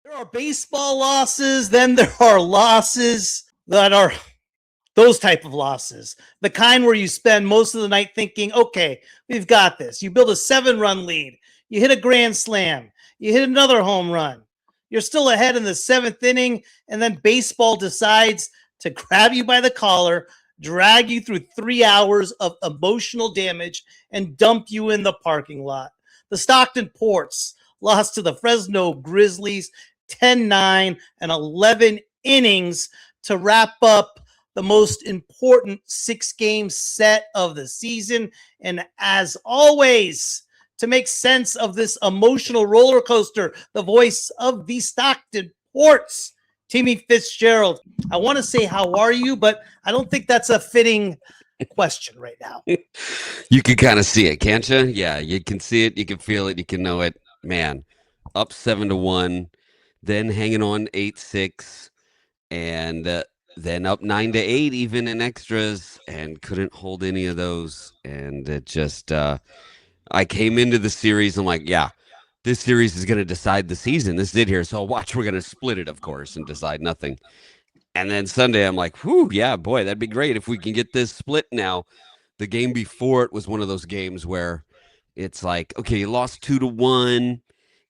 There are baseball losses, then there are losses that are those type of losses. The kind where you spend most of the night thinking, okay, we've got this. You build a 7-run lead. You hit a grand slam. You hit another home run. You're still ahead in the 7th inning, and then baseball decides to grab you by the collar, drag you through 3 hours of emotional damage, and dump you in the parking lot. The Stockton Ports lost to the Fresno Grizzlies 10-9 and 11 innings to wrap up the most important 6-game set of the season. And as always, to make sense of this emotional roller coaster, the voice of the Stockton Ports, Timmy Fitzgerald. I want to say, how are you? But I don't think that's a fitting question right now. You can kind of see it, can't you? Yeah, you can see it. You can feel it. You can know it. Man, up 7-1, then hanging on 8-6, and then up 9-8, even in extras, and couldn't hold any of those. And it just, I came into the series. I'm like, yeah, this series is going to decide the season. This did here. So watch, we're going to split it, of course, and decide nothing. And then Sunday, I'm like, whew, yeah, boy, that'd be great if we can get this split now. The game before it was one of those games where it's like, okay, you lost 2-1.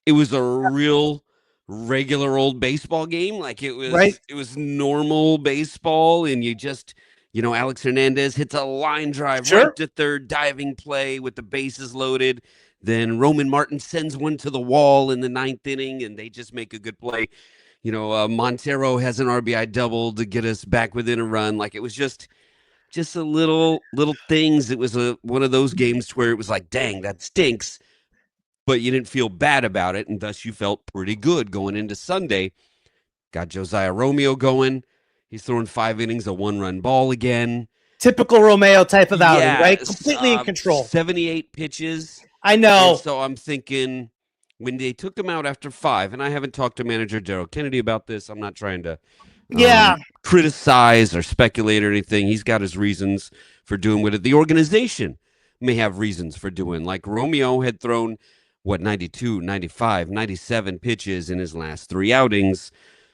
It was a real regular old baseball game. Like it was, Right. It was normal baseball. And you just, Alex Hernandez hits a line drive Sure. right to third, diving play with the bases loaded. Then Roman Martin sends one to the wall in the 9th inning, and they just make a good play. Montero has an RBI double to get us back within a run. Like it was just a little things. It was one of those games where it was like, dang, that stinks, but you didn't feel bad about it, and thus you felt pretty good going into Sunday. Got Josiah Romeo going. He's throwing 5 innings, a 1-run ball again. Typical Romeo type of outing, right? Completely in control. 78 pitches. I know. And so I'm thinking, when they took him out after 5, and I haven't talked to manager Daryl Kennedy about this. I'm not trying to criticize or speculate or anything. He's got his reasons for doing what the organization may have reasons for doing. Like Romeo had thrown, 92, 95, 97 pitches in his last 3 outings.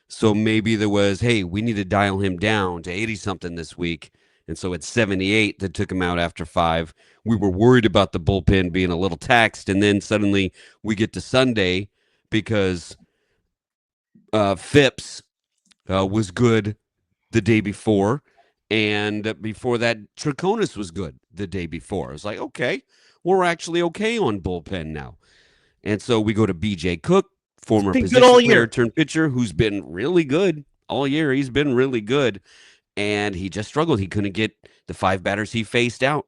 So maybe there was, hey, we need to dial him down to 80-something this week. And so it's 78 that took him out after 5. We were worried about the bullpen being a little taxed. And then suddenly we get to Sunday because Phipps was good the day before. And before that, Traconis was good the day before. I was like, okay, we're actually okay on bullpen now. And so we go to B.J. Cook, former position player turned pitcher, who's been really good all year. He's been really good. And he just struggled. He couldn't get the 5 batters he faced out.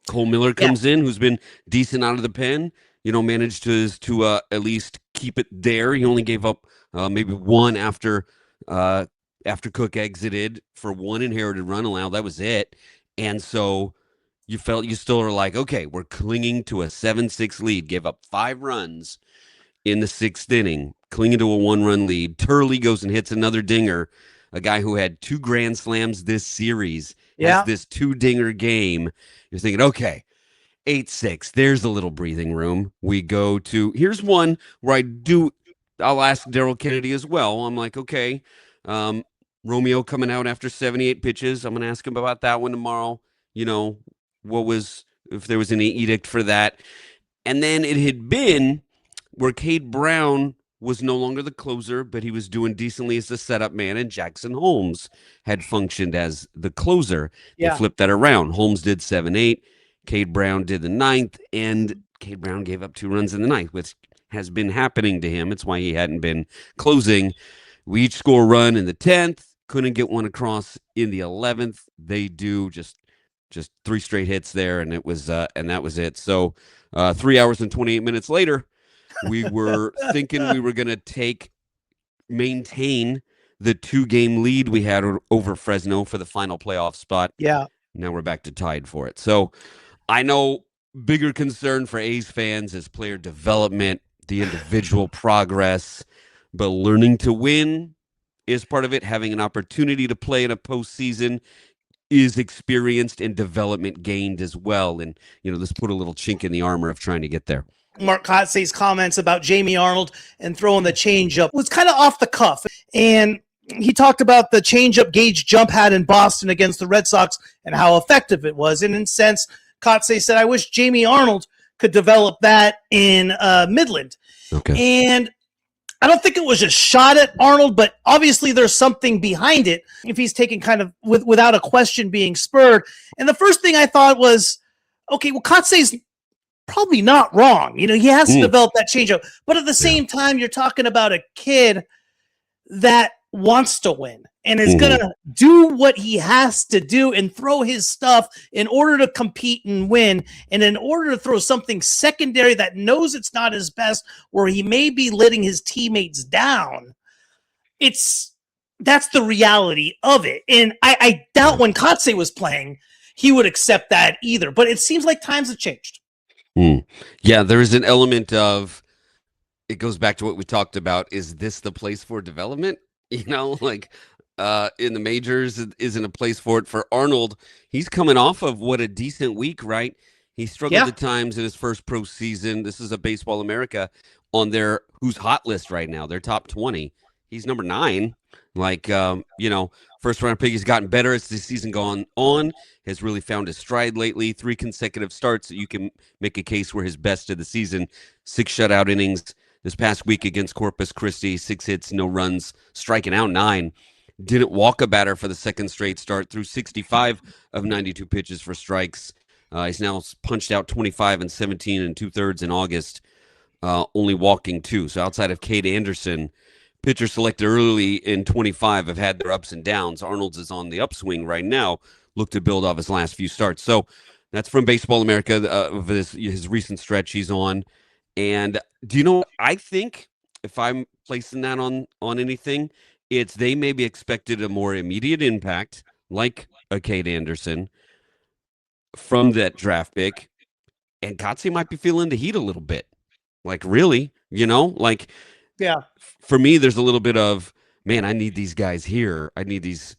Cole Miller comes in, who's been decent out of the pen. Managed to at least keep it there. He only gave up maybe 1 after Cook exited for 1 inherited run allowed. That was it. And so you still are like, okay, we're clinging to a 7-6 lead. Gave up 5 runs in the 6th inning, clinging to a 1-run lead. Turley goes and hits another dinger. A guy who had 2 grand slams this series has this 2-dinger game. You're thinking, okay, 8-6. There's a little breathing room. We go to, here's one where I'll ask Daryl Kennedy as well. I'm like, okay, Romeo coming out after 78 pitches. I'm going to ask him about that one tomorrow. If there was any edict for that. And then it had been where Cade Brown was no longer the closer, but he was doing decently as the setup man, and Jackson Holmes had functioned as the closer. They flipped that around. Holmes did 7-8. Cade Brown did the 9th, and Cade Brown gave up 2 runs in the 9th, which has been happening to him. It's why he hadn't been closing. We each score a run in the 10th, couldn't get one across in the 11th. They do just 3 straight hits there, and that was it. So 3 hours and 28 minutes later, we were thinking we were going to maintain the 2-game lead we had over Fresno for the final playoff spot. Yeah. Now we're back to tied for it. So I know bigger concern for A's fans is player development, the individual progress, but learning to win is part of it. Having an opportunity to play in a postseason is experienced and development gained as well. And, let's put a little chink in the armor of trying to get there. Mark Kotsay's comments about Jamie Arnold and throwing the changeup was kind of off the cuff. And he talked about the changeup Gage Jump had in Boston against the Red Sox and how effective it was. And in a sense, Kotsay said, I wish Jamie Arnold could develop that in Midland. Okay. And I don't think it was a shot at Arnold, but obviously there's something behind it if he's taken kind of without a question being spurred. And the first thing I thought was, okay, well, Kotsay's probably not wrong. He has to develop that changeup. But at the same time, you're talking about a kid that wants to win and is going to do what he has to do and throw his stuff in order to compete and win. And in order to throw something secondary that knows it's not his best, where he may be letting his teammates down, that's the reality of it. And I doubt when Kotsay was playing, he would accept that either. But it seems like times have changed. Yeah, there is an element of, it goes back to what we talked about. Is this the place for development? Like in the majors isn't a place for it. For Arnold, he's coming off of what a decent week, right? He struggled at times in his first pro season. This is a Baseball America on their who's hot list right now. Their top 20. He's number 9. Like, first round pick. He's gotten better as the season gone on. Has really found his stride lately. 3 consecutive starts. You can make a case were his best of the season. 6 shutout innings. This past week against Corpus Christi, 6 hits, no runs, striking out 9. Didn't walk a batter for the second straight start, threw 65 of 92 pitches for strikes. He's now punched out 25 and 17 and 2/3 in August, only walking 2. So outside of Cade Anderson, pitchers selected early in 25 have had their ups and downs. Arnold's is on the upswing right now, look to build off his last few starts. So that's from Baseball America, of his recent stretch he's on. And do you know, I think if I'm placing that on anything, it's they maybe expected a more immediate impact, like a Cade Anderson, from that draft pick. And Kotsay might be feeling the heat a little bit. Like, really, for me, there's a little bit of, man, I need these guys here. I need these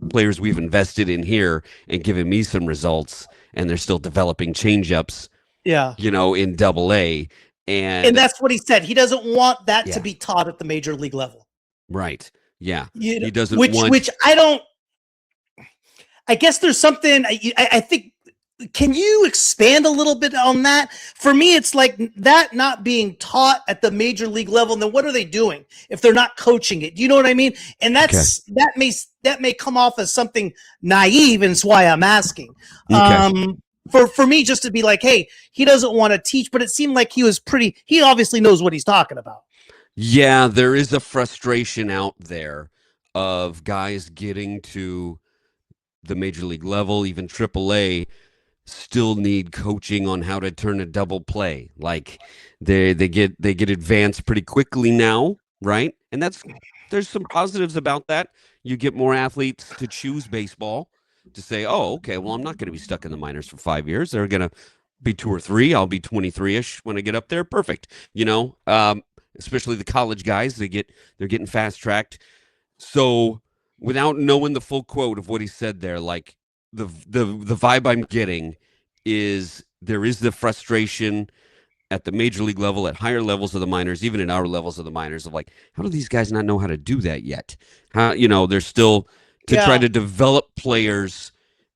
players we've invested in here and giving me some results. And they're still developing changeups. In Double-A. And that's what he said. He doesn't want that to be taught at the major league level. Right. Yeah. He doesn't which I guess there's something I think. Can you expand a little bit on that? For me, it's like that not being taught at the major league level. And then what are they doing if they're not coaching it? Do you know what I mean? And that may come off as something naive, and it's why I'm asking. Okay. For me, just to be like, hey, he doesn't want to teach, but it seemed like he obviously knows what he's talking about. Yeah, there is a frustration out there of guys getting to the major league level, even AAA, still need coaching on how to turn a double play. Like they get advanced pretty quickly now, right? And there's some positives about that. You get more athletes to choose baseball, to say, oh, okay, well, I'm not going to be stuck in the minors for 5 years. They're going to be 2 or 3. I'll be 23-ish when I get up there. Perfect. Especially the college guys, they're getting fast tracked. So without knowing the full quote of what he said there, like the vibe I'm getting is there is the frustration at the major league level, at higher levels of the minors, even in our levels of the minors, of like, how do these guys not know how to do that yet? They're still try to develop players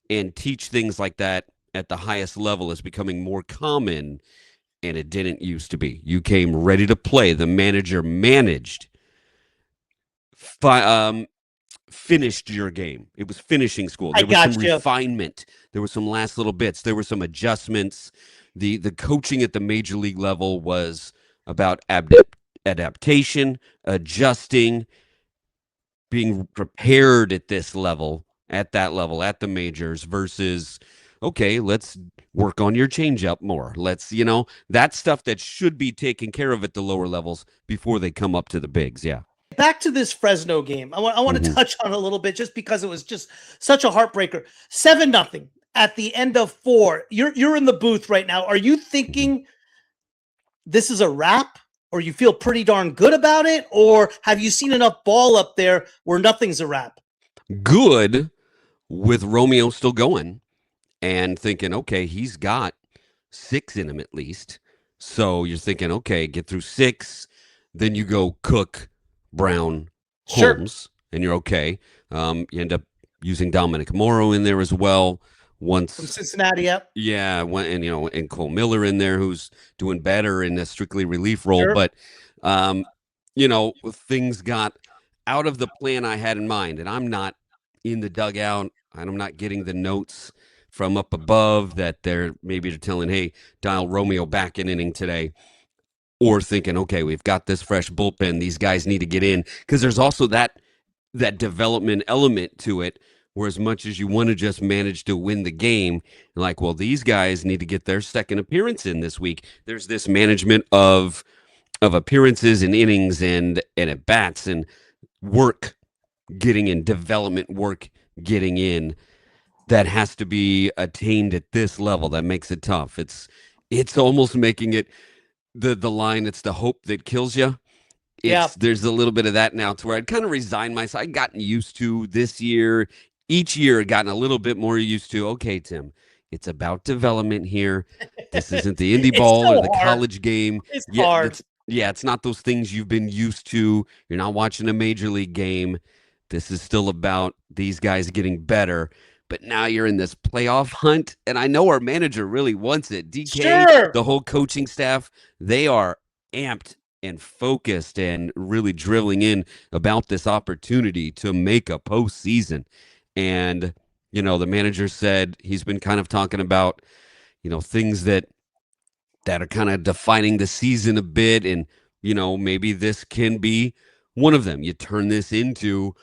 and teach things like that at the highest level is becoming more common, and it didn't used to be. You came ready to play. The manager managed, finished your game. It was finishing school. There was some refinement. There were some last little bits. There were some adjustments. The coaching at the major league level was about adaptation, adjusting, being prepared at this level, at that level, at the majors, versus, okay, let's work on your changeup more. Let's, that stuff that should be taken care of at the lower levels before they come up to the bigs. Yeah. Back to this Fresno game. I want to touch on it a little bit, just because it was just such a heartbreaker. 7-0 at the end of 4. You're in the booth right now. Are you thinking this is a wrap? Or you feel pretty darn good about it? Or have you seen enough ball up there where nothing's a wrap? Good, with Romeo still going and thinking, okay, he's got 6 in him at least. So you're thinking, okay, get through 6, then you go Cook, Brown, Sure. Holmes, and you're okay. You end up using Dominic Morrow in there as well. From Once, Cincinnati up. yeah, and Cole Miller in there, who's doing better in a strictly relief role. Sure. But things got out of the plan I had in mind, and I'm not in the dugout, and I'm not getting the notes from up above that they're telling, hey, dial Romeo back in inning today, or thinking, okay, we've got this fresh bullpen, these guys need to get in, because there's also that development element to it, where as much as you want to just manage to win the game, like, well, these guys need to get their second appearance in this week. There's this management of appearances and innings and at bats and work getting in, development work getting in, that has to be attained at this level. That makes it tough. It's almost making it the line. It's the hope that kills you. Yeah. There's a little bit of that now, to where I'd kind of resigned myself. I'd gotten used to this year. Each year, I'd gotten a little bit more used to. Okay, Tim, it's about development here. This isn't the indie It's ball or so the hard. college game. It's Yeah, hard. it's not those things you've been used to. You're not watching a major league game. This is still about these guys getting better. But now you're in this playoff hunt, and I know our manager really wants it. DK, Sure. the whole coaching staff, they are amped and focused and really drilling in about this opportunity to make a postseason. And, the manager said he's been kind of talking about, things that are kind of defining the season a bit. And, maybe this can be one of them. You turn this into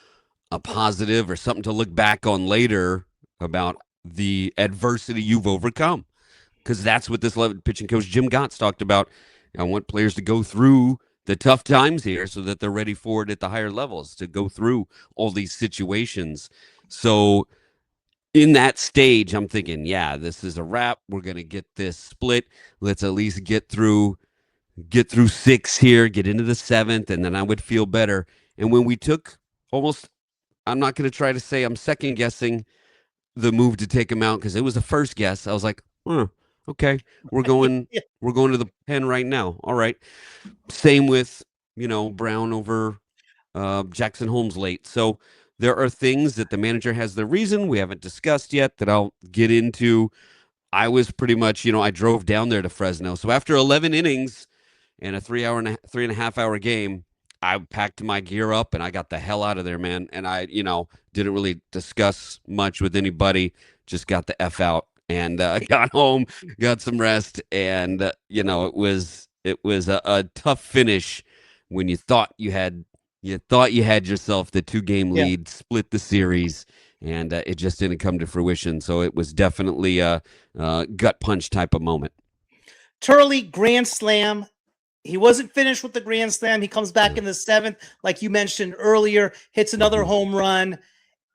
a positive or something to look back on later about the adversity you've overcome, because that's what this pitching coach Jim Gotts talked about. I want players to go through the tough times here so that they're ready for it at the higher levels, to go through all these situations. So in that stage, I'm thinking, yeah, this is a wrap. We're going to get this split. Let's at least get through 6 here, get into the 7th, and then I would feel better. And when we took almost, I'm not going to try to say I'm second guessing the move to take him out, because it was the first guess. I was like, okay, we're going Yeah. we're going to the pen right now. All right. Same with, Brown over Jackson Holmes late. So there are things that the manager has the reason we haven't discussed yet that I'll get into. I was pretty much, I drove down there to Fresno. So after 11 innings and a 3.5 hour game, I packed my gear up and I got the hell out of there, man. And I, didn't really discuss much with anybody. Just got the F out and got home, got some rest, and it was a tough finish when you thought you had yourself the 2-game Yeah. lead, split the series, and it just didn't come to fruition. So it was definitely a gut punch type of moment. Turley grand slam. He wasn't finished with the grand slam. He comes back Yeah. in the 7th, like you mentioned earlier, hits another Mhm. home run,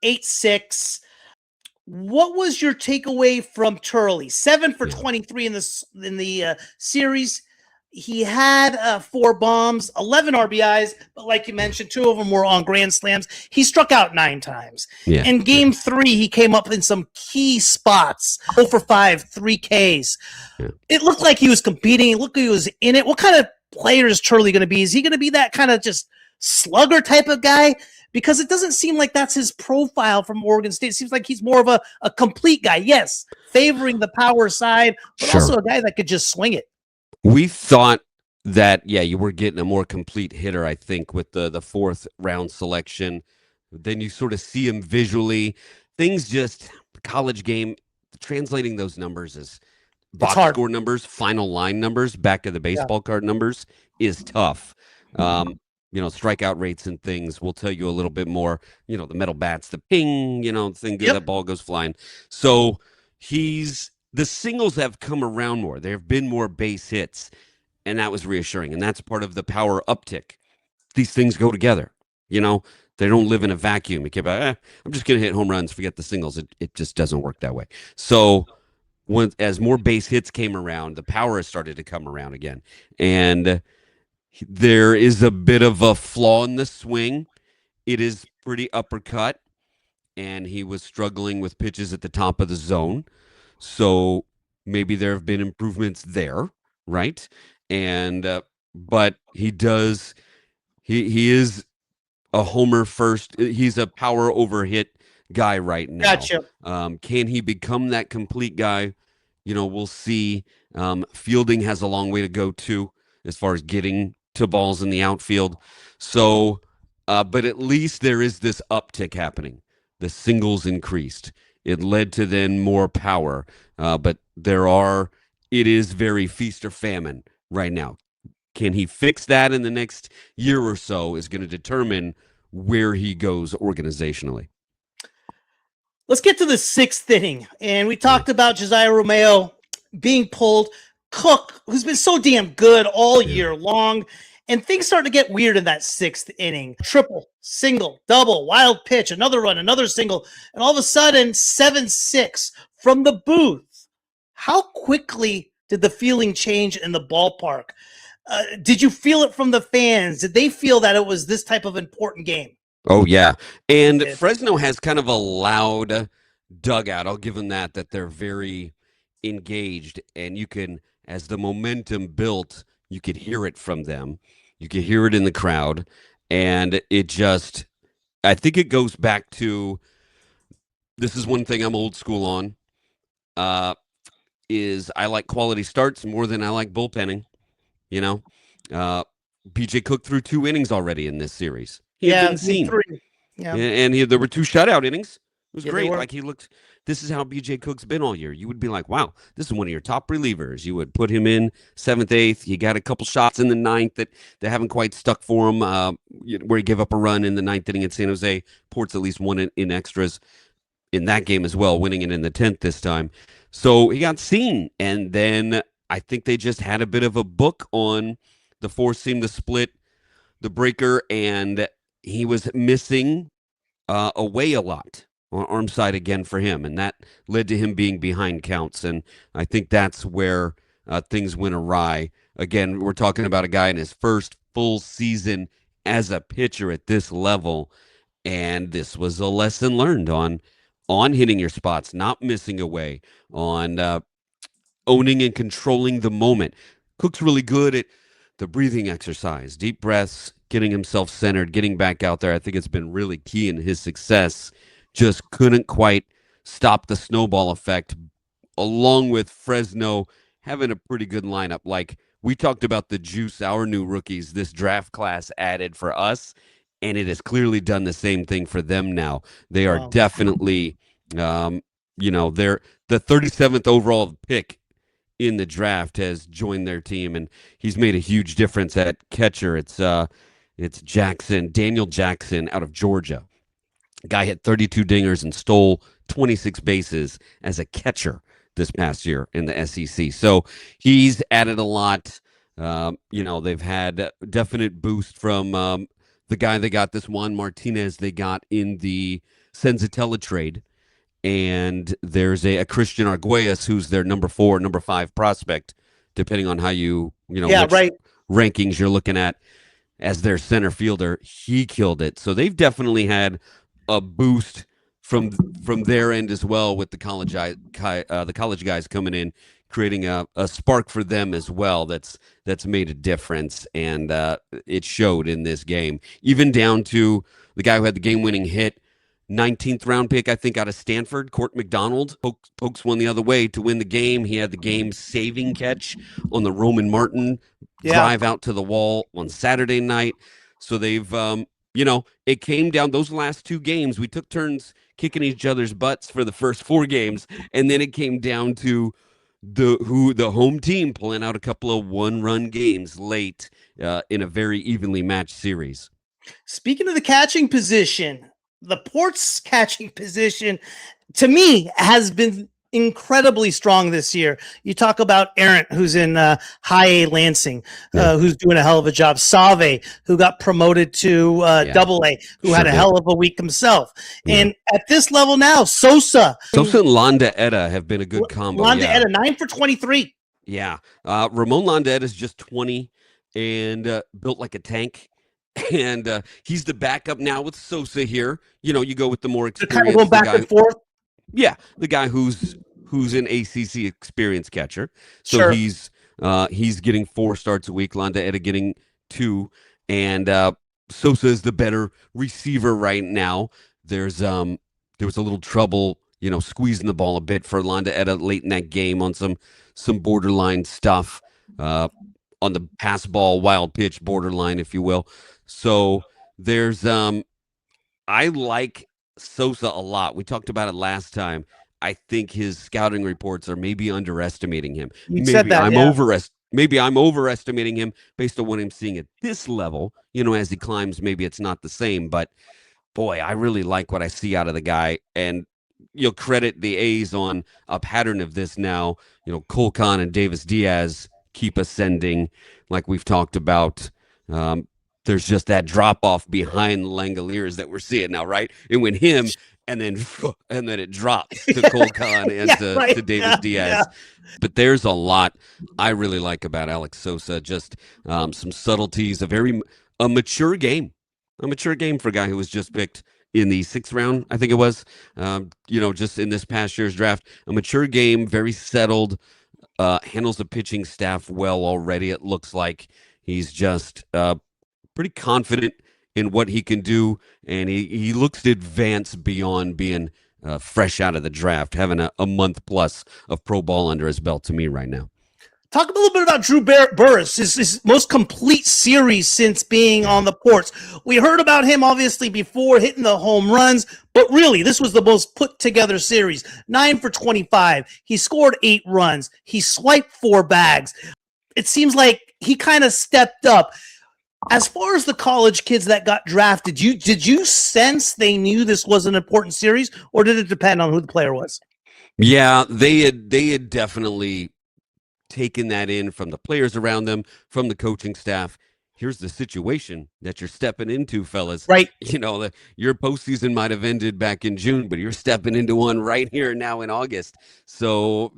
8-6. What was your takeaway from Turley? 7 for Yeah. 23 in the series. He had 4 bombs, 11 RBIs, but like you mentioned, 2 of them were on grand slams. He struck out 9 times. Yeah. In game 3, he came up in some key spots. 0 for 5, 3 Ks. Yeah. It looked like he was competing. It looked like he was in it. What kind of player is Turley going to be? Is he going to be that kind of just slugger type of guy? Because it doesn't seem like that's his profile from Oregon State. It seems like he's more of a complete guy. Yes, favoring the power side, but Sure. also a guy that could just swing it. We thought that, yeah, you were getting a more complete hitter, I think, with the 4th round selection. Then you sort of see him visually. Things just, college game, translating those numbers as box hard. score numbers, final line numbers, back of the baseball card numbers is tough. Strikeout rates and things will tell you a little bit more. The metal bats, the ping, thing, Yep. that ball goes flying. So the singles have come around more. There have been more base hits, and that was reassuring. And that's part of the power uptick. These things go together. They don't live in a vacuum. You can't be, I'm just going to hit home runs, forget the singles. It just doesn't work that way. So as more base hits came around, the power has started to come around again. And there is a bit of a flaw in the swing. It is pretty uppercut, and he was struggling with pitches at the top of the zone. So maybe there have been improvements there. right? And but he does he is a homer first. He's a power over hit guy right now. Gotcha. Can he become that complete guy? We'll see. Fielding has a long way to go too, as far as getting to balls in the outfield. So, but at least there is this uptick happening. The singles increased. It led to then more power. But it is very feast or famine right now. Can he fix that in the next year or so is going to determine where he goes organizationally. Let's get to the 6th inning. And we talked about Josiah Romeo being pulled. Cook, who's been so damn good all year long. And things started to get weird in that 6th inning. Triple, single, double, wild pitch, another run, another single. And all of a sudden, 7-6 from the booth. How quickly did the feeling change in the ballpark? Did you feel it from the fans? Did they feel that it was this type of important game? Oh, yeah. And Fresno has kind of a loud dugout. I'll give them that they're very engaged. And you can, as the momentum built, you could hear it from them. You could hear it in the crowd. And I think it goes back to, this is one thing I'm old school on, is I like quality starts more than I like bullpenning. BJ Cook threw 2 innings already in this series. He had been seen. 3. Yeah. And there were 2 shutout innings. It was great. Like this is how BJ Cook's been all year. You would be like, wow, this is one of your top relievers. You would put him in 7th, 8th. He got a couple shots in the 9th that haven't quite stuck for him, where he gave up a run in the 9th inning at San Jose. Ports at least won in extras in that game as well, winning it in the 10th this time. So he got seen. And then I think they just had a bit of a book on the 4-seam, the split, the breaker, and he was missing away a lot on arm side again for him, and that led to him being behind counts. And I think that's where things went awry. Again, we're talking about a guy in his first full season as a pitcher at this level, and this was a lesson learned on hitting your spots, not missing away, on owning and controlling the moment. Cook's really good at the breathing exercise, deep breaths, getting himself centered, getting back out there. I think it's been really key in his success. Just couldn't quite stop the snowball effect, along with Fresno having a pretty good lineup. Like we talked about the juice our new rookies this draft class added for us, and it has clearly done the same thing for them now. They are definitely, they're the 37th overall pick in the draft has joined their team, and he's made a huge difference at catcher. It's Daniel Jackson out of Georgia. Guy hit 32 dingers and stole 26 bases as a catcher this past year in the SEC. So he's added a lot. They've had a definite boost from the guy they got, this Juan Martinez they got in the Senzatella trade. And there's a Christian Arguelles who's their number 4, number 5 prospect, depending on how which rankings you're looking at as their center fielder. He killed it. So they've definitely had a boost from their end as well, with the college guys coming in, creating a spark for them as well. That's made a difference, and it showed in this game. Even down to the guy who had the game-winning hit, 19th round pick, I think, out of Stanford, Court McDonald, pokes one the other way to win the game. He had the game-saving catch on the Roman Martin drive out to the wall on Saturday night. So they've, it came down those last 2 games. We took turns kicking each other's butts for the first 4 games, and then it came down to the home team pulling out a couple of 1-run games late in a very evenly matched series. Speaking of the catching position, the Ports catching position, to me, has been incredibly strong this year. You talk about Errant, who's in High A Lansing, who's doing a hell of a job. Save, who got promoted to Double A, who had a hell of a week himself. And at this level now, Sosa and Landaeta have been a good combo. Landaeta, 9 for 23. Yeah. Ramon Landaeta is just 20 and built like a tank. And he's the backup now with Sosa here. You go with the more experienced. Kind of going back and forth. Yeah, the guy who's an ACC experienced catcher. So he's He's getting 4 starts a week. Landaeta getting 2, and Sosa is the better receiver right now. There was a little trouble, squeezing the ball a bit for Landaeta late in that game on some borderline stuff, on the pass ball, wild pitch borderline, if you will. So there's I like Sosa a lot. We talked about it last time. I think his scouting reports are maybe underestimating him. You said that, yeah. Maybe I'm overestimating him based on what I'm seeing at this level. As he climbs, maybe it's not the same, but boy, I really like what I see out of the guy. And you'll credit the A's on a pattern of this now. Cole Kaan and Davis Diaz keep ascending, like we've talked about. There's just that drop off behind Langoliers that we're seeing now, right? It went him, and then it drops to Cole Kaan and to Davis Diaz. Yeah. But there's a lot I really like about Alex Sosa. Just some subtleties, a mature game. A mature game for a guy who was just picked in the 6th round, I think it was, just in this past year's draft. A mature game, very settled, handles the pitching staff well already. It looks like he's just pretty confident in what he can do, and he looks to advance beyond being fresh out of the draft, having a month plus of pro ball under his belt to me right now. Talk a little bit about Drew Burress, his most complete series since being on the Ports. We heard about him, obviously, before hitting the home runs, but really, this was the most put-together series. 9 for 25. He scored 8 runs. He swiped 4 bags. It seems like he kind of stepped up. As far as the college kids that got drafted, did you sense they knew this was an important series, or did it depend on who the player was? Yeah, they had definitely taken that in from the players around them, from the coaching staff. Here's the situation that you're stepping into, fellas. Right. Your postseason might have ended back in June, but you're stepping into one right here now in August. So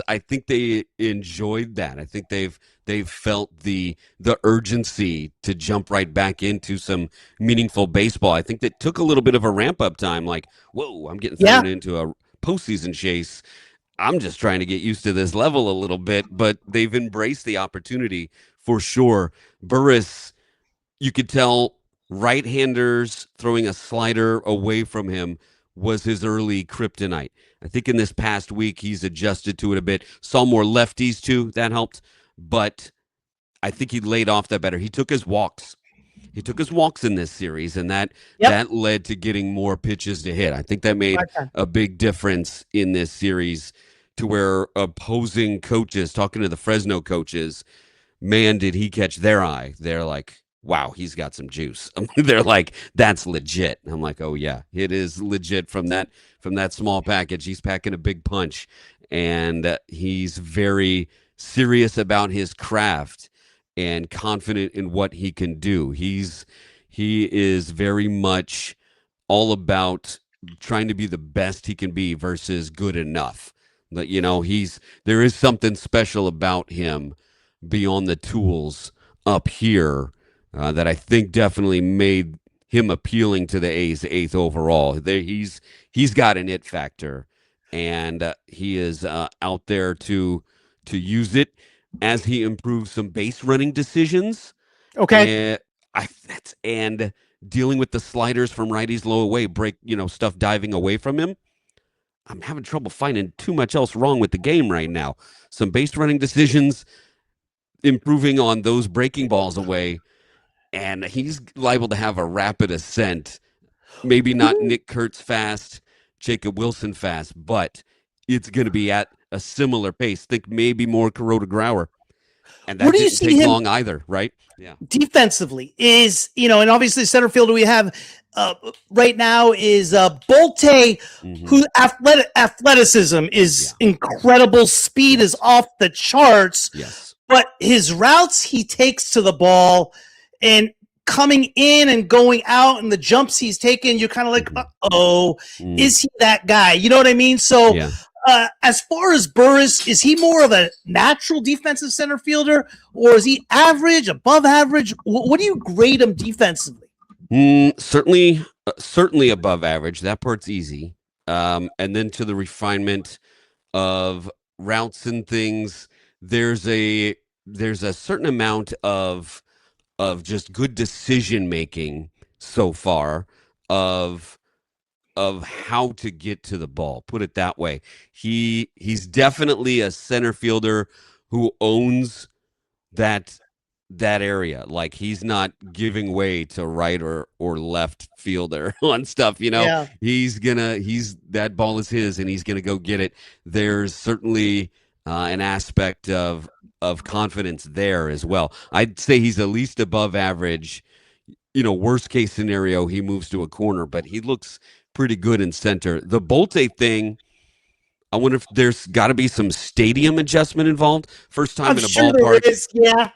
I think they enjoyed that. I think they've felt the urgency to jump right back into some meaningful baseball. I think that took a little bit of a ramp up time. Like, whoa, I'm getting thrown into a postseason chase. I'm just trying to get used to this level a little bit, but they've embraced the opportunity for sure. Burress, you could tell right-handers throwing a slider away from him was his early kryptonite. I think in this past week, he's adjusted to it a bit. Saw more lefties too. That helped. But I think he laid off that better. He took his walks. He took his walks in this series, and that led to getting more pitches to hit. I think that made a big difference in this series, to where opposing coaches, talking to the Fresno coaches, man, did he catch their eye. They're like, wow, he's got some juice. They're like, that's legit. I'm like, oh yeah, it is legit from that small package. He's packing a big punch, and he's very serious about his craft and confident in what he can do. He is very much all about trying to be the best he can be versus good enough. But there is something special about him beyond the tools up here that I think definitely made him appealing to the A's 8th overall. He's got an it factor, and he is out there to use it as he improves some base running decisions. Okay. And dealing with the sliders from righties low away, stuff diving away from him. I'm having trouble finding too much else wrong with the game right now. Some base running decisions, improving on those breaking balls away, and he's liable to have a rapid ascent. Maybe not Nick Kurtz fast, Jacob Wilson fast, but it's going to be at a similar pace. Think maybe more Kuroda Grauer. And that didn't take long either, right? Yeah. Defensively is, and obviously center fielder we have right now is Bolte, who athleticism is incredible. Speed is off the charts. Yes. But his routes he takes to the ball and coming in and going out and the jumps he's taking, you're kind of like, is he that guy? You know what I mean? So as far as Burress, is he more of a natural defensive center fielder, or is he average, above average? What do you grade him defensively? Certainly above average. That part's easy. And then to the refinement of routes and things, there's a certain amount of just good decision making so far of how to get to the ball. Put it that way. He's definitely a center fielder who owns that area. Like, he's not giving way to right or left fielder on stuff. Yeah. He's that ball is his, and he's gonna go get it. There's certainly an aspect of confidence there as well. I'd say he's at least above average. Worst case scenario, he moves to a corner, but he looks pretty good in center. The Bolte thing, I wonder if there's got to be some stadium adjustment involved. First time I'm in a sure there ballpark. is. Yeah.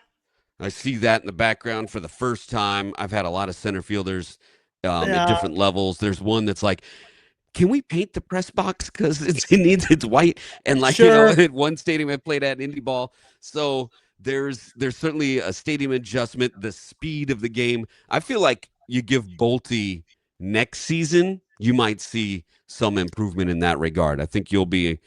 I see that in the background for the first time. I've had a lot of center fielders at Yeah. different levels. There's one that's like, can we paint the press box because it's white? And Sure. at one stadium I played at, Indy Ball. So there's certainly a stadium adjustment. The speed of the game. I feel like you give Bolte next season, you might see some improvement in that regard. I think you'll be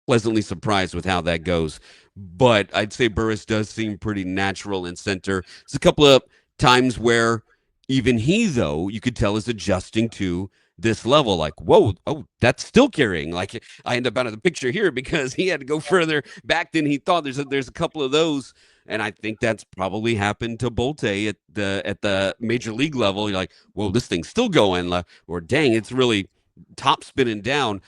pleasantly surprised with how that goes. But I'd say Burris does seem pretty natural in center. There's a couple of times where even he, though, you could tell is adjusting to this level. Like, whoa, oh, that's still carrying. Like, I end up out of the picture here because he had to go further back than he thought. There's a couple of those. And I think that's probably happened to Bolte at the major league level. You're like, whoa, this thing's still going. Or dang, it's really top spinning down.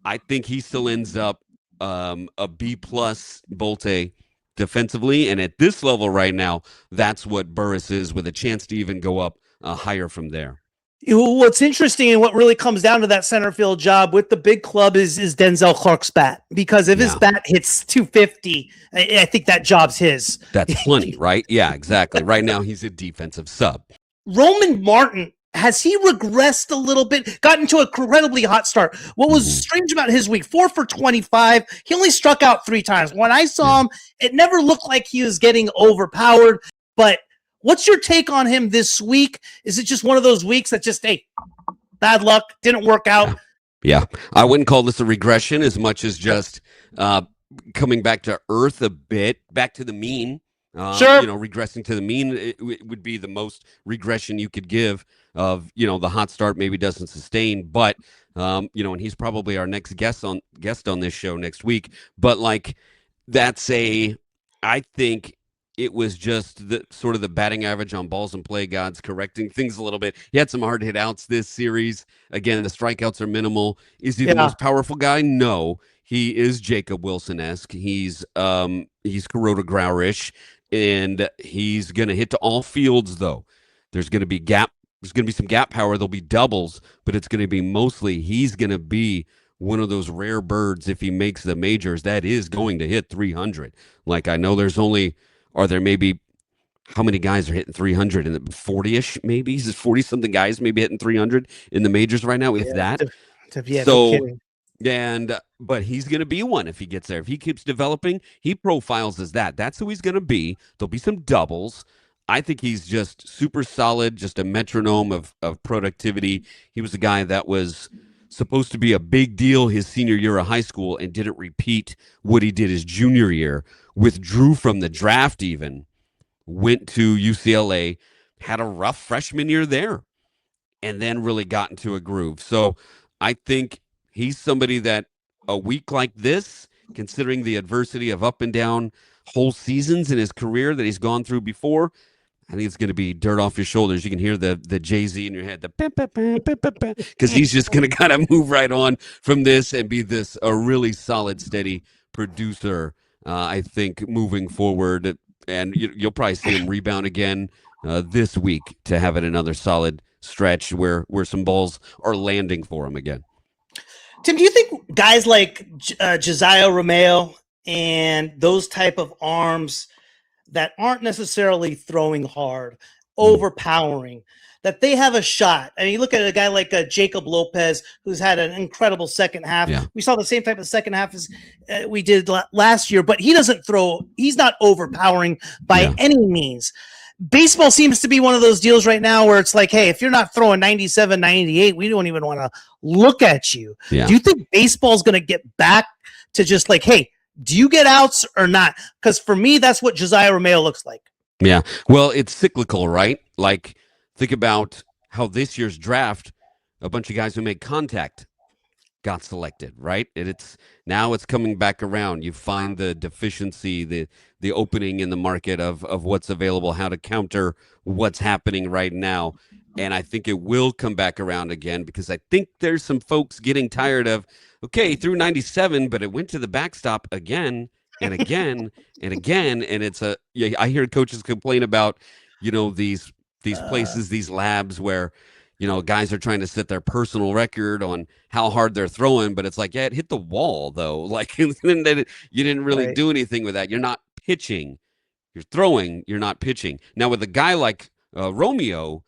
I think he still ends up a B plus Bolte defensively, and at this level right now, that's what Burris is, with a chance to even go up higher from there. What's interesting and what really comes down to that center field job with the big club is Denzel Clark's bat, because if his bat hits 250, I think that job's his. That's plenty, right? Yeah, exactly. Right now, he's a defensive sub. Roman Martin, has he regressed a little bit? Got into an incredibly hot start. What was strange about his week? 4 for 25. He only struck out 3 times. When I saw him, it never looked like he was getting overpowered. But what's your take on him this week? Is it just one of those weeks that just, hey, bad luck, didn't work out? Yeah. I wouldn't call this a regression as much as just coming back to earth a bit, back to the mean. Sure. Regressing to the mean, it would be the most regression you could give of, the hot start maybe doesn't sustain, but, and he's probably our next guest on this show next week. But I think it was just the sort of the batting average on balls and play gods correcting things a little bit. He had some hard hit outs this series. Again, the strikeouts are minimal. Is he the most powerful guy? No. He is Jacob Wilson-esque. He's Kuroda Grauer-ish. And he's going to hit to all fields, though. There's going to be some gap power. There'll be doubles, but it's going to be mostly he's going to be one of those rare birds, if he makes the majors, that is going to hit 300. Like, I know are there maybe, how many guys are hitting 300? In the 40-ish, maybe? Is it 40-something guys maybe hitting 300 in the majors right now, if that? But he's going to be one if he gets there. If he keeps developing, he profiles as that. That's who he's going to be. There'll be some doubles. I think he's just super solid, just a metronome of productivity. He was a guy that was supposed to be a big deal his senior year of high school and didn't repeat what he did his junior year. Withdrew from the draft even, went to UCLA, had a rough freshman year there, and then really got into a groove. So I think he's somebody that a week like this, considering the adversity of up and down whole seasons in his career that he's gone through before, I think it's going to be dirt off your shoulders. You can hear the Jay-Z in your head, because he's just going to kind of move right on from this and be a really solid, steady producer, I think, moving forward. And you'll probably see him rebound again this week to have it another solid stretch where some balls are landing for him again. Tim, do you think guys like Josiah Romeo and those type of arms that aren't necessarily throwing hard, overpowering, that they have a shot? I mean, you look at a guy like Jacob Lopez, who's had an incredible second half. Yeah. We saw the same type of second half as we did last year, but he doesn't throw. He's not overpowering by any means. Baseball seems to be one of those deals right now where it's like, hey, if you're not throwing 97, 98, we don't even want to look at you. Yeah. Do you think baseball is going to get back to just like, hey, Do you get outs or not? Because for me, that's what Josiah Romeo looks like. Yeah. Well, it's cyclical, right? Like, think about how this year's draft, a bunch of guys who make contact got selected, right? And it's now it's coming back around. You find the deficiency, the opening in the market of what's available, how to counter what's happening right now. And I think it will come back around again because I think there's some folks getting tired of, okay, he threw 97, but it went to the backstop again and again and again. And it's I hear coaches complain about, these places, these labs where guys are trying to set their personal record on how hard they're throwing, but it's like, yeah, it hit the wall though. Like, and then you didn't really Right. do anything with that. You're not pitching. You're throwing. You're not pitching. Now with a guy like Romeo,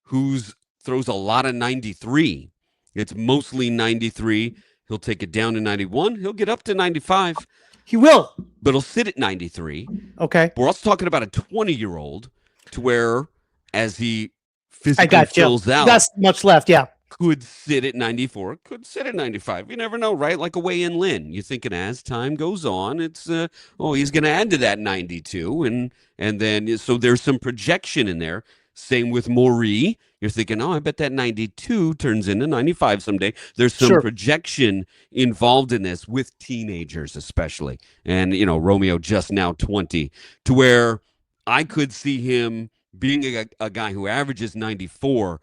who's throws a lot of 93, it's mostly 93. He'll take it down to 91. He'll get up to 95. He will. But he'll sit at 93. Okay. We're also talking about a 20-year-old to where as he I physically got you. fills out, That's much left. Yeah. could sit at 94, could sit at 95. You never know, right? Like a weigh-in Lynn. You're thinking as time goes on, it's he's going to add to that 92, and then so there's some projection in there. Same with Maury. You're thinking, I bet that 92 turns into 95 someday. There's some projection involved in this with teenagers, especially, and Romeo just now 20, to where I could see him being a guy who averages 94,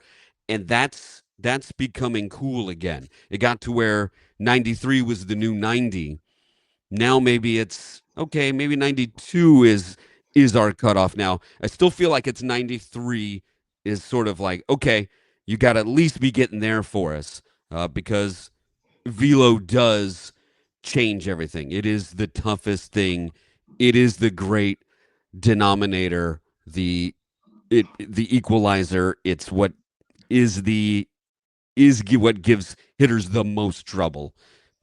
and that's becoming cool again. It got to where 93 was the new 90. Now maybe it's okay, maybe 92 is our cutoff now. I still feel like it's 93 is sort of like, okay, you got to at least be getting there for us because velo does change everything. It is the toughest thing. It is the great denominator, the equalizer. It's what is what gives hitters the most trouble,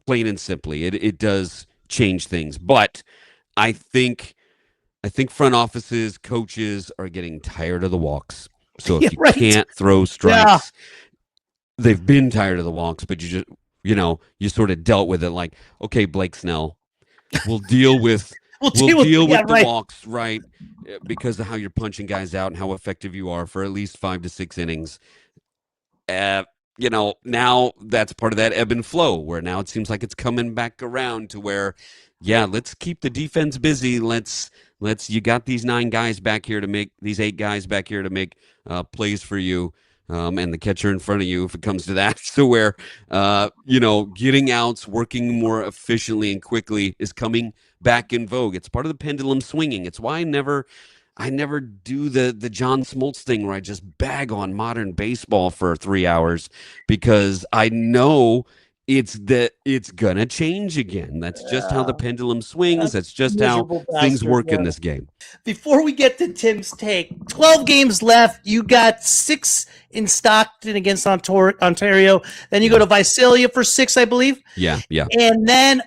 plain and simply. It does change things, but I think front offices, coaches are getting tired of the walks. So if you can't throw strikes, they've been tired of the walks, but you just you sort of dealt with it like, okay, Blake Snell, we'll deal with the walks, right? Because of how you're punching guys out and how effective you are for at least 5 to 6 innings. Now that's part of that ebb and flow where now it seems like it's coming back around to where, let's keep the defense busy. Let's you got these 8 guys back here to make plays for you. And the catcher in front of you, if it comes to that. So where, getting outs, working more efficiently and quickly is coming back in vogue. It's part of the pendulum swinging. It's why I never do the John Smoltz thing where I just bag on modern baseball for 3 hours because I know it's gonna change again. That's just how the pendulum swings. That's just how things work in this game. Before we get to Tim's take, 12 games left. You got 6 in Stockton against Ontario. Then you go to Visalia for 6, I believe. Yeah. And then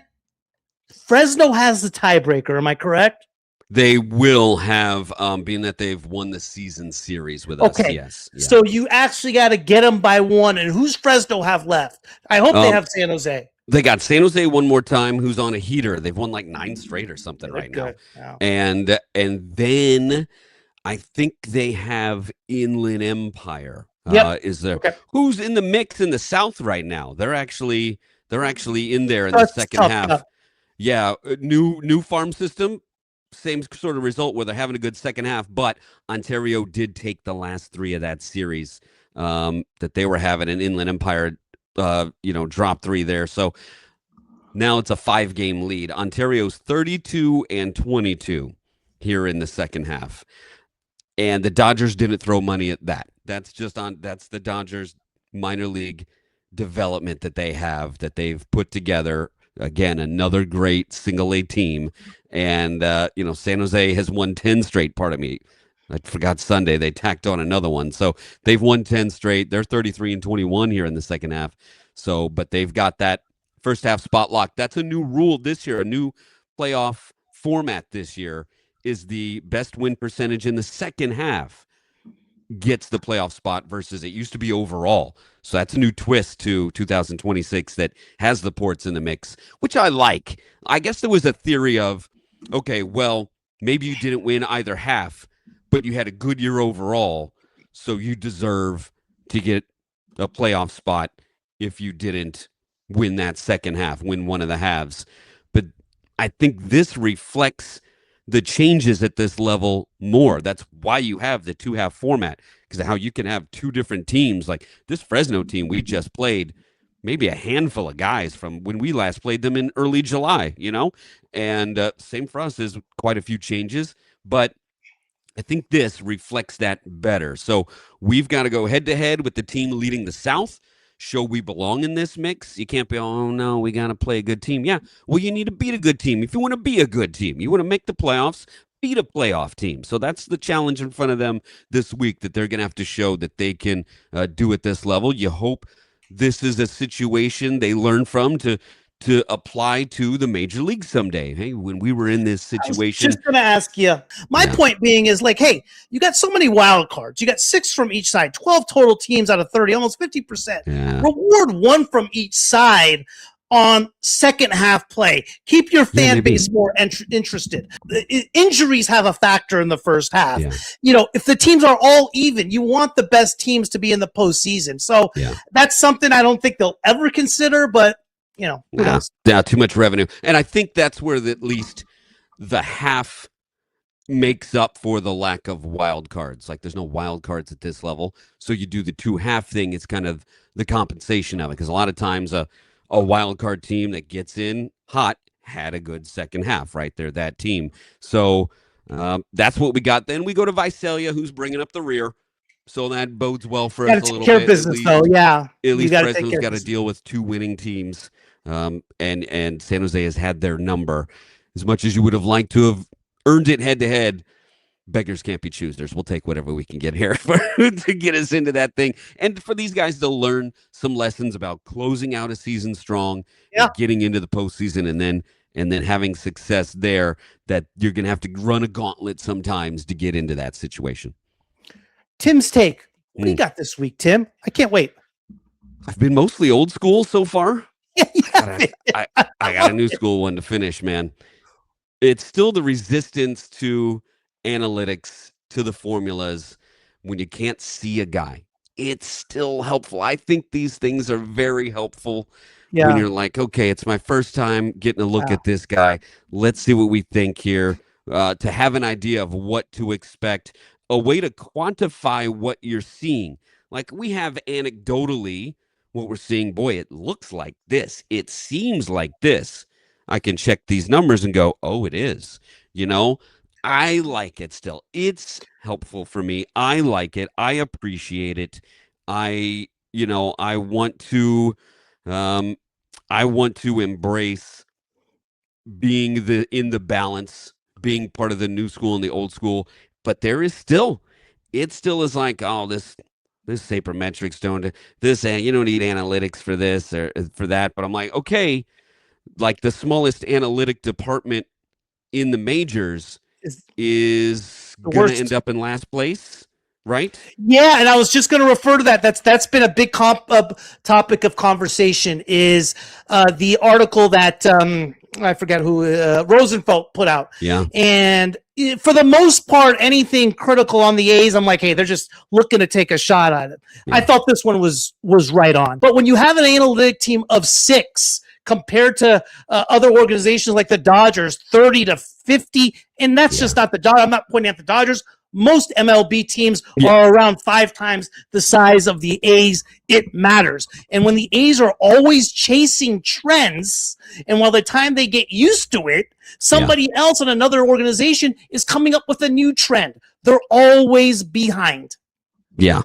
Fresno has the tiebreaker. Am I correct? They will have, being that they've won the season series with us. Okay. Yes. Yeah. So you actually got to get them by 1. And who's Fresno have left? I hope they have San Jose. They got San Jose one more time, who's on a heater. They've won like 9 straight or something right now. Wow. And then I think they have Inland Empire. Is there who's in the mix in the South right now? They're actually in there in the second half. Tough. Yeah, new farm system. Same sort of result where they're having a good second half, but Ontario did take the last 3 of that series that they were having, and Inland Empire, dropped 3 there. So now it's a 5-game lead. Ontario's 32-22 here in the second half, and the Dodgers didn't throw money at that. That's the Dodgers minor league development that they've put together. Again, another great single A team. And, San Jose has won 10 straight. Pardon me. I forgot Sunday. They tacked on another one. So they've won 10 straight. They're 33-21 here in the second half. So, but they've got that first half spot lock. That's a new rule this year, a new playoff format this year is the best win percentage in the second half. gets the playoff spot versus it used to be overall. So that's a new twist to 2026 that has the Ports in the mix, which I like. I guess there was a theory of, okay, well, maybe you didn't win either half, but you had a good year overall, so you deserve to get a playoff spot if you didn't win that second half, win one of the halves. But I think this reflects the changes at this level more. That's why you have the 2-half format, because how you can have two different teams. Like this Fresno team we just played, maybe a handful of guys from when we last played them in early July, and same for us, is quite a few changes, but I think this reflects that better. So we've got to go head to head with the team leading the South, show we belong in this mix. You can't be, oh no, we got to play a good team. Yeah, well, you need to beat a good team. If you want to be a good team, you want to make the playoffs, beat a playoff team. So that's the challenge in front of them this week, that they're going to have to show that they can do at this level. You hope this is a situation they learn from to apply to the major league someday. Hey, when we were in this situation, I was just going to ask you. My point being is like, hey, you got so many wild cards. You got 6 from each side, 12 total teams out of 30, almost 50%. Yeah. Reward 1 from each side on second half play. Keep your fan base more interested. Injuries have a factor in the first half. Yeah. If the teams are all even, you want the best teams to be in the postseason. So that's something I don't think they'll ever consider, but who knows? Yeah, too much revenue. And I think that's where at least the half makes up for the lack of wild cards. Like there's no wild cards at this level. So you do the 2-half thing. It's kind of the compensation of it. Because a lot of times a wild card team that gets in hot had a good second half, right? They're that team. So that's what we got. Then we go to Visalia, who's bringing up the rear. So that bodes well for us a little bit. Business, though, yeah. At least Fresno's got to deal with 2 winning teams. And San Jose has had their number. As much as you would have liked to have earned it head-to-head, beggars can't be choosers. We'll take whatever we can get here to get us into that thing. And for these guys to learn some lessons about closing out a season strong, and getting into the postseason, and then having success there, that you're going to have to run a gauntlet sometimes to get into that situation. Tim's take. What do you got this week, Tim? I can't wait. I've been mostly old school so far. I got a new school one to finish, man. It's still the resistance to analytics, to the formulas when you can't see a guy. It's still helpful. I think these things are very helpful when you're like, okay, it's my first time getting a look at this guy. Let's see what we think here, to have an idea of what to expect, a way to quantify what you're seeing. Like we have anecdotally what we're seeing. Boy, it looks like this. It seems like this. I can check these numbers and go, oh, it is. I like it still. It's helpful for me. I like it. I appreciate it. I want to embrace being in the balance, being part of the new school and the old school. But it still is like, oh, this sabermetrics don't, you don't need analytics for this or for that. But I'm like, okay, like the smallest analytic department in the majors is going to end up in last place, right? Yeah, and I was just going to refer to that. That's been a big topic of conversation, is the article that I forget who Rosenfeld put out. Yeah. And for the most part, anything critical on the A's, I'm like, hey, they're just looking to take a shot at it. Yeah. I thought this one was right on. But when you have an analytic team of 6 compared to other organizations like the Dodgers, 30 to 50, and that's just not the Dodgers. I'm not pointing at the Dodgers. Most MLB teams are around 5 times the size of the A's. It matters. And when the A's are always chasing trends, and by the time they get used to it, somebody else in another organization is coming up with a new trend. They're always behind. Yeah.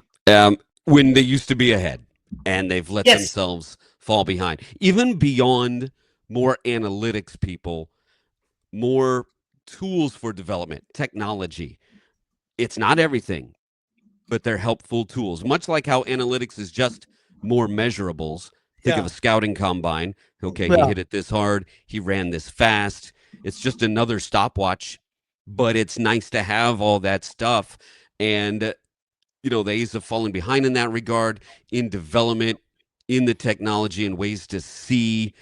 When they used to be ahead, and they've let themselves fall behind. Even beyond more analytics people, more tools for development, technology. It's not everything, but they're helpful tools. Much like how analytics is just more measurables. Think of a scouting combine. Okay, he hit it this hard. He ran this fast. It's just another stopwatch, but it's nice to have all that stuff. And the A's have fallen behind in that regard, in development, in the technology, and ways to see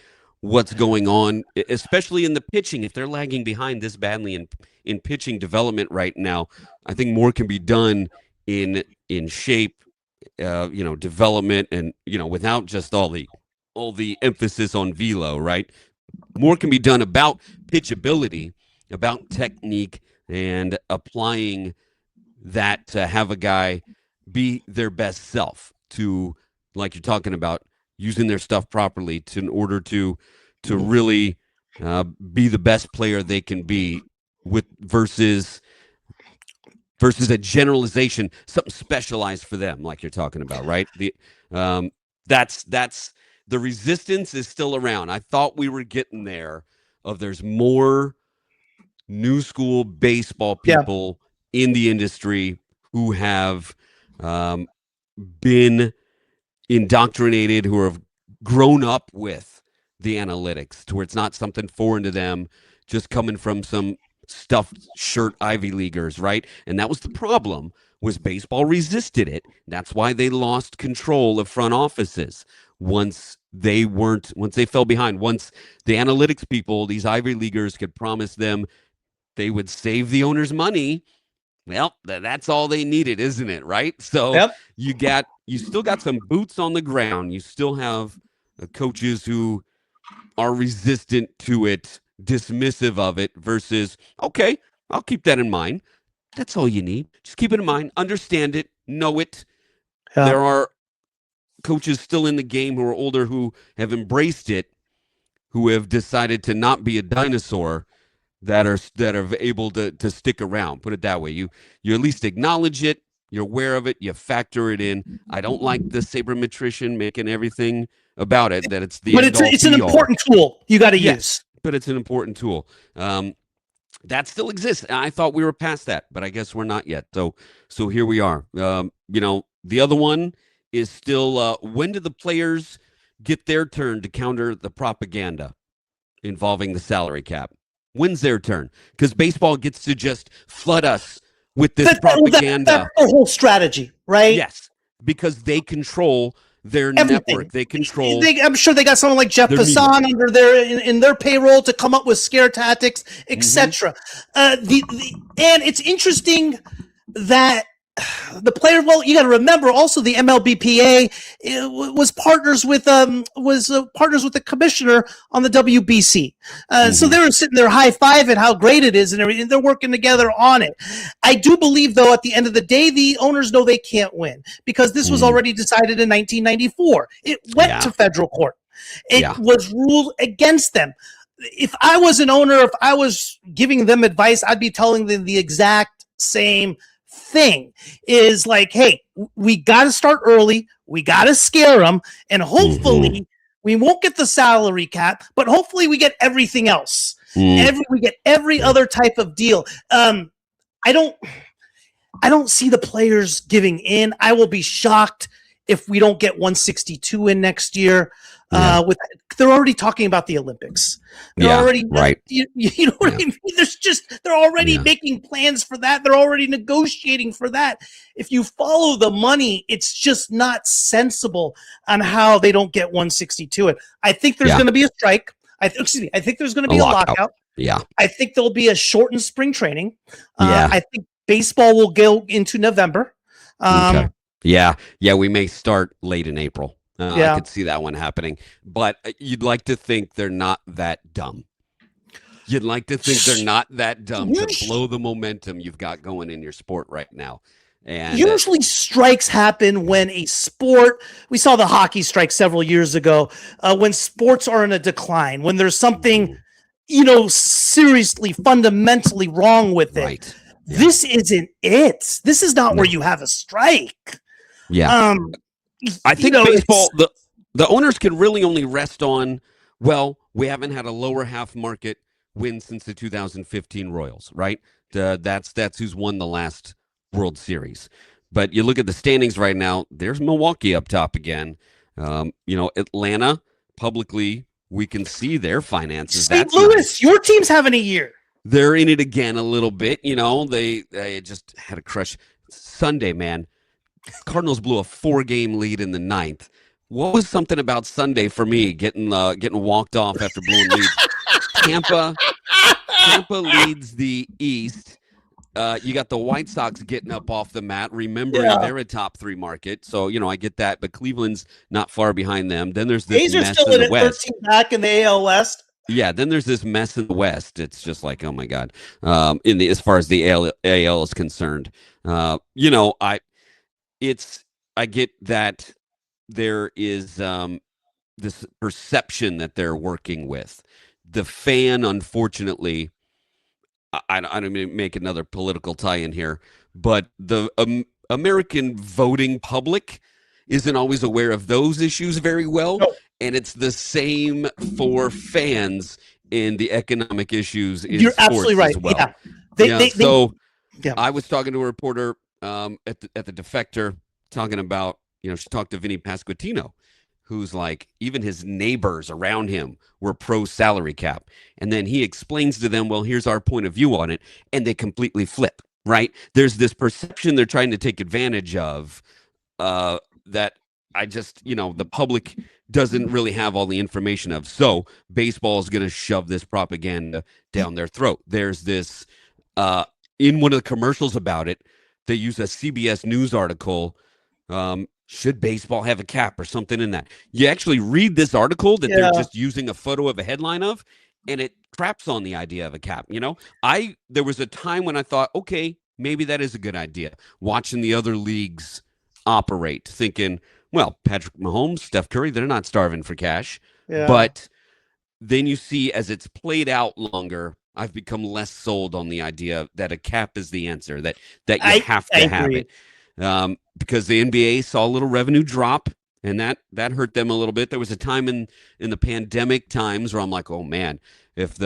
what's going on, especially in the pitching. If they're lagging behind this badly in pitching development right now, I think more can be done in shape, development, and without just all the emphasis on velo, right? More can be done about pitchability, about technique, and applying that to have a guy be their best self, to, like you're talking about, using their stuff properly in order to really be the best player they can be, with versus a generalization, something specialized for them, like you're talking about, right? That's the resistance is still around. I thought we were getting there. There's more new school baseball people in the industry who have been indoctrinated, who have grown up with the analytics, to where it's not something foreign to them, just coming from some stuffed shirt Ivy Leaguers, right? And that was the problem, was baseball resisted it. That's why they lost control of front offices once they fell behind. Once the analytics people, these Ivy Leaguers, could promise them they would save the owners money. Well, that's all they needed, isn't it? Right? So you still got some boots on the ground. You still have coaches who are resistant to it, dismissive of it, versus, okay, I'll keep that in mind. That's all you need. Just keep it in mind, understand it, know it. There are coaches still in the game who are older, who have embraced it, who have decided to not be a dinosaur, that are able to stick around. Put it that way. You at least acknowledge it. You're aware of it. You factor it in. I don't like the sabermetrician making everything about it, that it's the but it's an important tool you got to use. But it's an important tool. That still exists. I thought we were past that, but I guess we're not yet. So here we are. The other one is still, when do the players get their turn to counter the propaganda involving the salary cap? When's their turn? Because baseball gets to just flood us with this propaganda. That's their whole strategy, right? Yes, because they control their network. They control. I'm sure they got someone like Jeff Passan under in their payroll to come up with scare tactics, etc. And it's interesting that the player. Well, you got to remember also the MLBPA was partners with the commissioner on the WBC. So they were sitting there high-fiving how great it is and everything. They're working together on it. I do believe, though, at the end of the day, the owners know they can't win, because this was already decided in 1994. It went to federal court. It was ruled against them. If I was an owner, if I was giving them advice, I'd be telling them the exact same thing, is like, hey, we got to start early. We got to scare them. And hopefully we won't get the salary cap, but hopefully we get everything else. We get every other type of deal. I don't see the players giving in. I will be shocked if we don't get 162 in next year. They're already talking about the Olympics. They're already right. You know what I mean? They're already making plans for that. They're already negotiating for that. If you follow the money, it's just not sensible on how they don't get 162 in. I think there's going to be a strike. I think there's going to be a lockout. Yeah. I think there'll be a shortened spring training. I think baseball will go into November. Okay. Yeah, we may start late in April. I could see that one happening. But you'd like to think they're not that dumb. You'd like to think they're not that dumb to blow the momentum you've got going in your sport right now. And usually strikes happen when a sport, we saw the hockey strike several years ago, when sports are in a decline, when there's something, seriously, fundamentally wrong with it. Right. Yeah. This isn't it. This is not where you have a strike. Yeah. I think baseball, the owners can really only rest on, well, we haven't had a lower half market win since the 2015 Royals, right? That's who's won the last World Series. But you look at the standings right now, there's Milwaukee up top again. Atlanta, publicly, we can see their finances. St. Louis, your team's having a year. They're in it again a little bit. They just had a crush Sunday, man. Cardinals blew a 4-game lead in the ninth. What was something about Sunday for me getting walked off after blowing leads? Tampa leads the East. You got the White Sox getting up off the mat, remembering they're a top 3 market. So, I get that, but Cleveland's not far behind them. Then there's this A's are mess still in the at West. 13 back in the AL West. Yeah, then there's this mess in the West. It's just like, oh my God. As far as the AL is concerned, I get that there is this perception that they're working with. The fan, unfortunately, I don't mean to make another political tie-in here, but the American voting public isn't always aware of those issues very well. No. And it's the same for fans in the economic issues in You're sports absolutely right. as well. Yeah. I was talking to a reporter at the Defector talking about, she talked to Vinny Pasquantino, who's like, even his neighbors around him were pro salary cap. And then he explains to them, well, here's our point of view on it. And they completely flip, right? There's this perception they're trying to take advantage of that the public doesn't really have all the information of. So baseball is going to shove this propaganda down their throat. There's this, in one of the commercials about it, they use a CBS News article. Should baseball have a cap or something in that? You actually read this article that they're just using a photo of a headline of, and it craps on the idea of a cap. There was a time when I thought, okay, maybe that is a good idea. Watching the other leagues operate, thinking, well, Patrick Mahomes, Steph Curry, they're not starving for cash. Yeah. But then you see, as it's played out longer, I've become less sold on the idea that a cap is the answer, that you have to have it. Because the NBA saw a little revenue drop, and that hurt them a little bit. There was a time in the pandemic times where I'm like, oh man, if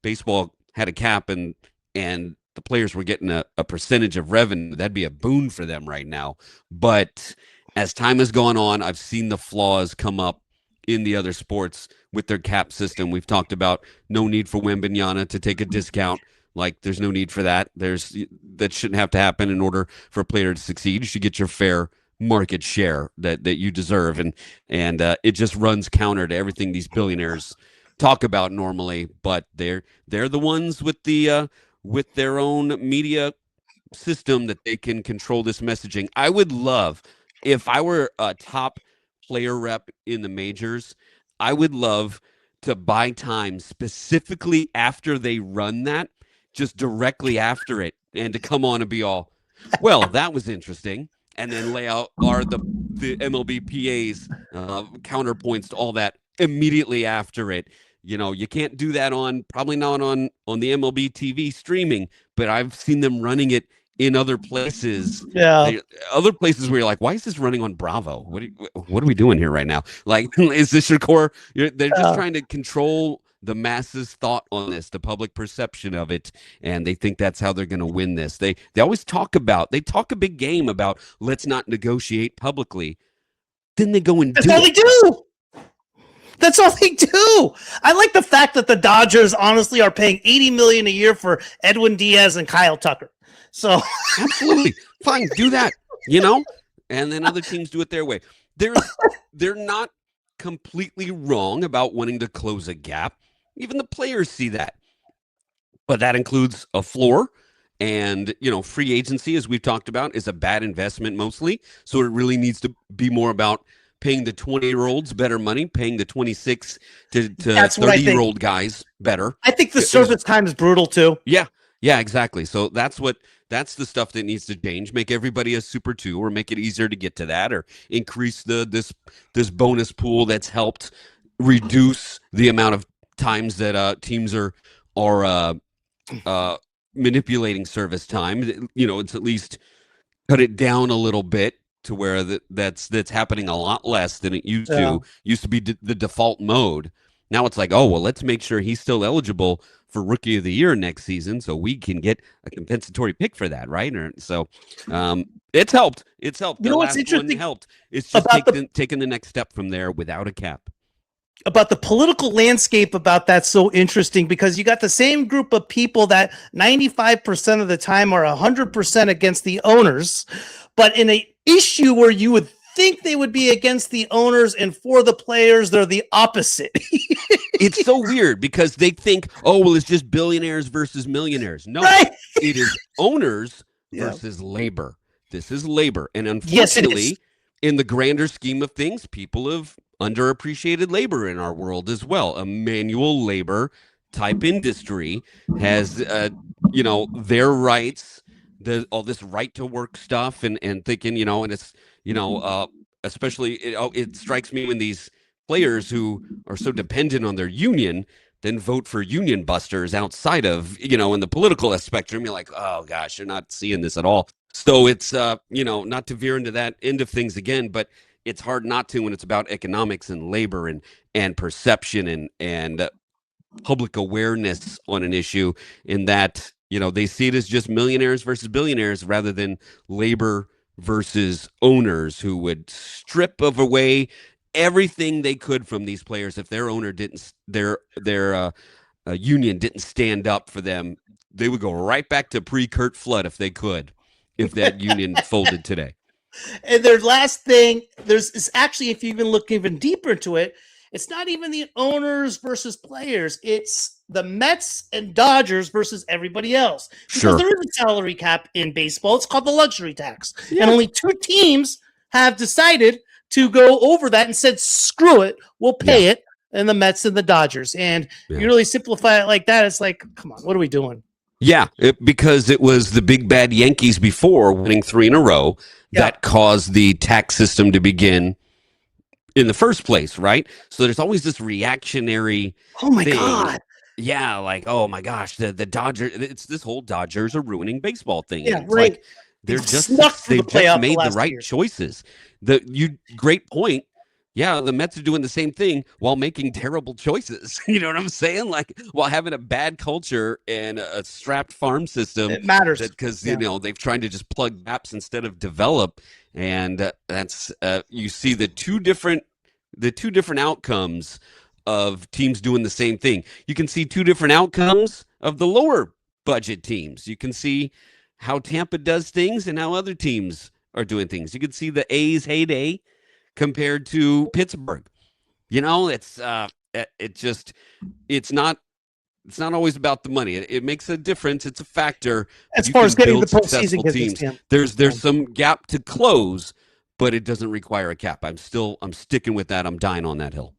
baseball had a cap and the players were getting a percentage of revenue, that'd be a boon for them right now. But as time has gone on, I've seen the flaws come up in the other sports with their cap system. We've talked about no need for Wembanyama to take a discount. Like, there's no need for that. That shouldn't have to happen in order for a player to succeed. You should get your fair market share that you deserve, and it just runs counter to everything these billionaires talk about normally. But they're the ones with their own media system that they can control this messaging. I would love, if I were a top player rep in the majors, I would love to buy time specifically after they run that, just directly after it, and to come on and be all, well, that was interesting, and then lay out the MLB PA's counterpoints to all that immediately after it. You can't do that probably not on the MLB TV streaming, but I've seen them running it in other places. Yeah. Other places where you're like, why is this running on Bravo? What are we doing here right now? Like, is this your core? They're just trying to control the masses' thought on this, the public perception of it, and they think that's how they're going to win this. They always talk a big game about let's not negotiate publicly. Then they go and That's all they do. That's all they do. I like the fact that the Dodgers honestly are paying $80 million a year for Edwin Diaz and Kyle Tucker. So absolutely fine, do that. And then other teams do it their way. They're not completely wrong about wanting to close a gap. Even the players see that. But that includes a floor, and free agency, as we've talked about, is a bad investment mostly. So it really needs to be more about paying the 20-year-olds better money, paying the 26 to 30-year-old guys better. I think the service time is brutal too. Yeah, exactly. So that's the stuff that needs to change. Make everybody a Super 2, or make it easier to get to that, or increase this bonus pool that's helped reduce the amount of times that teams are manipulating service time. It's at least cut it down a little bit to where that's happening a lot less than it used to. Used to be the default mode. Now it's like, oh, well, let's make sure he's still eligible for Rookie of the Year next season, so we can get a compensatory pick for that, right? So it's helped. It's helped. The what's last interesting one helped. It's just taking the next step from there without a cap. About the political landscape about that's so interesting, because you got the same group of people that 95% of the time are 100% against the owners, but in a issue where you would think they would be against the owners, and for the players, they're the opposite. It's so weird because they think, oh, well, it's just billionaires versus millionaires. No, Right? it is owners Yeah. versus labor. This is labor. And Yes, it is. unfortunately, in the grander scheme of things, people have underappreciated labor in our world as well. A manual labor type industry has, their rights, all this right to work stuff and thinking, and it's, especially it strikes me when these players who are so dependent on their union then vote for union busters outside of, in the political spectrum. You're like, oh gosh, you're not seeing this at all. So it's, not to veer into that end of things again, but it's hard not to when it's about economics and labor and perception and public awareness on an issue, in that, they see it as just millionaires versus billionaires rather than labor versus owners who would strip away everything they could from these players if their owner didn't, their union didn't stand up for them. They would go right back to pre-Kurt Flood if they could, if that union folded today. And their last thing, is actually, if you even look even deeper into it, it's not even the owners versus players. It's the Mets and Dodgers versus everybody else. Because Sure. there is a salary cap in baseball. It's called the luxury tax. Yeah. And only 2 teams have decided to go over that and said, screw it, we'll pay it. And the Mets and the Dodgers. And you really simplify it like that. It's like, come on, what are we doing? Yeah, because it was the big bad Yankees before winning 3 in a row that caused the tax system to begin in the first place, right? So there's always this reactionary Oh my thing. God. Yeah, like, oh my gosh, the Dodgers, it's this whole Dodgers are ruining baseball thing. Yeah, It's right. like they've just playoff made the last right year. choices. Great point. Yeah, the Mets are doing the same thing while making terrible choices. You know what I'm saying? Like, while having a bad culture and a strapped farm system. It matters. Because, they've tried to just plug gaps instead of develop. And that's, you see the two different outcomes of teams doing the same thing. You can see 2 different outcomes of the lower budget teams. You can see how Tampa does things and how other teams are doing things. You can see the A's heyday compared to Pittsburgh. It's not always about the money. It makes a difference. It's a factor. As far as getting the postseason teams, there's some gap to close, but it doesn't require a cap. I'm sticking with that. I'm dying on that hill.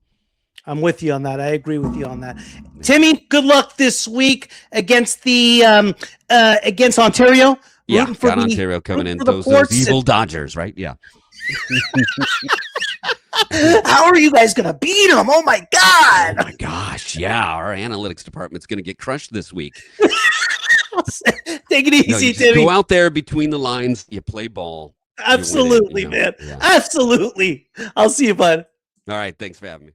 I'm with you on that. I agree with you on that. Timmy, good luck this week against the against Ontario. Yeah, got Ontario coming in. Those evil Dodgers, right? Yeah. How are you guys gonna beat them? Oh my God! Oh my gosh! Yeah, our analytics department's gonna get crushed this week. Take it easy, you Timmy. Go out there between the lines. You play ball. Absolutely, man. Yeah. Absolutely. I'll see you, bud. All right. Thanks for having me.